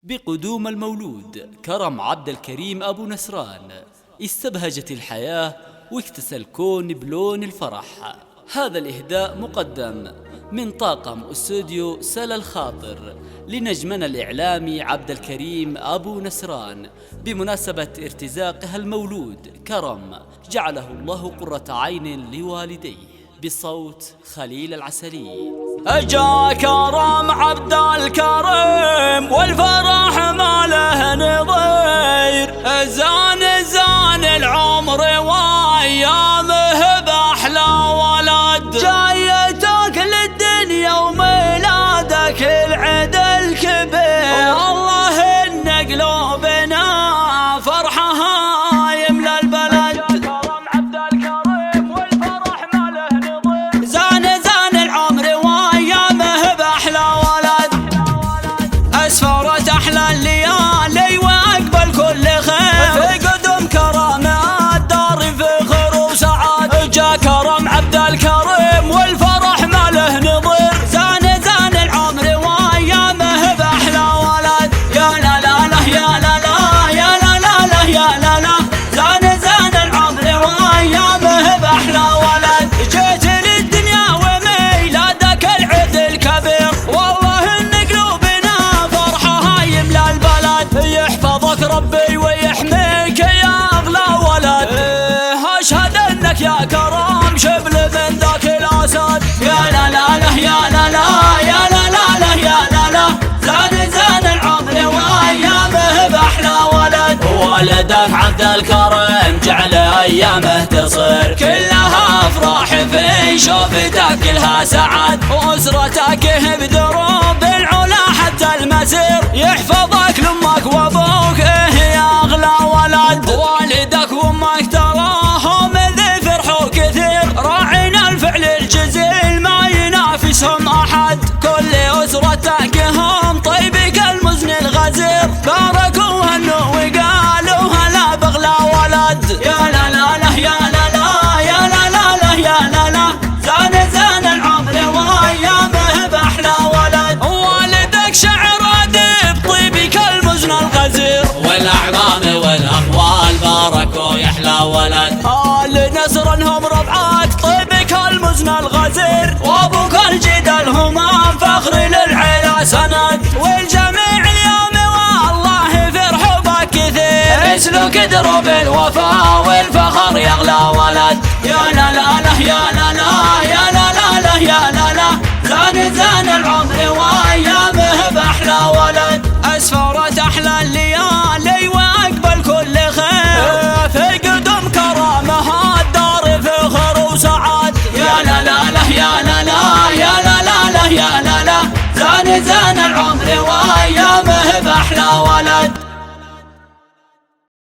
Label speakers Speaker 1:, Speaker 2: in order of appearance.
Speaker 1: بقدوم المولود كرم عبد الكريم أبو نسران استبهجت الحياة واكتسى الكون بلون الفرح. هذا الإهداء مقدم من طاقم استوديو سلا الخاطر لنجمنا الإعلامي عبد الكريم أبو نسران بمناسبة ارتزاقها المولود كرم، جعله الله قرة عين لوالديه، بصوت خليل العسلي.
Speaker 2: أجا كرم عبد الكريم والفرح ما له نظير، زان العمر وايامه باحلى ولد، جايتك للدنيا وميلادك العيد الكبير، والله ان قلوبنا فرحها يملى البلد. كرم عبد الكريم والفرح ما له نظير، زان العمر وايامه باحلى ولد، اسفرت احلى الليالي واقبل كل خير، في قدم كرم الدار فخر وسعاد. جا كرم عبد الكريم والفرح ما له نظير، زان العمر وايامه باحلى ولد، يا لا لا لا يا لا لا يا لا لا لا يا لا لا، زان العمر وايامه باحلى ولد، جيت للدنيا وميلادك العيد الكبير، والله ان قلوبنا فرحها يملى البلد، يحفظك ربي ويحميك يا اغلى ولد، اشهد انك يا كرم شبل من ذاك الاسد، يا لا لا لا يا لا لا يا لا لا لا يا لا لا، زان العمر وايامه باحلى ولد، والدك عبد الكريم جعل ايامه تصير كلها افراح، في شوفتك كلها سعد، واسرتك بدروب العلا حتى المسير، يحفظك لامك وابوك يا اغلى ولد، والدك وامك تراهم ذي فرحوا كثير، راعينا الفعل الجزيل ما ينافسهم احد، كل اسرتك هم طيبك المزن الغزير، باركوا وهنوا وقالوا هلا باغلى ولد، يا لا لا لا يا لا لا يا لا لا لا يا لا لا، زان العمر وايامه باحلى ولد، والدك شعر اديب طيبك المزن الغزير، والاعمام والاخوال باركوا يحلى ولد، آل نسر انهم ربعك طيبك المزن الغزير، وابوك الجدل همام فخر للعيلة سند، والجميع اليوم والله فرحوا بك كثير، اسلك دروب الوفاء والفخر يا اغلى ولد، يا لا لا لا يا لا لا يا لا لا لا يا لا لا، زان العمر وايامه باحلى ولد، اسفرت احلى الليالي واقبل كل خير، في قدم كرامها الدار فخر وسعاد، يا لا لا لا يا لا لا يا لا لا لا يا لا لا، زان العمر وايامه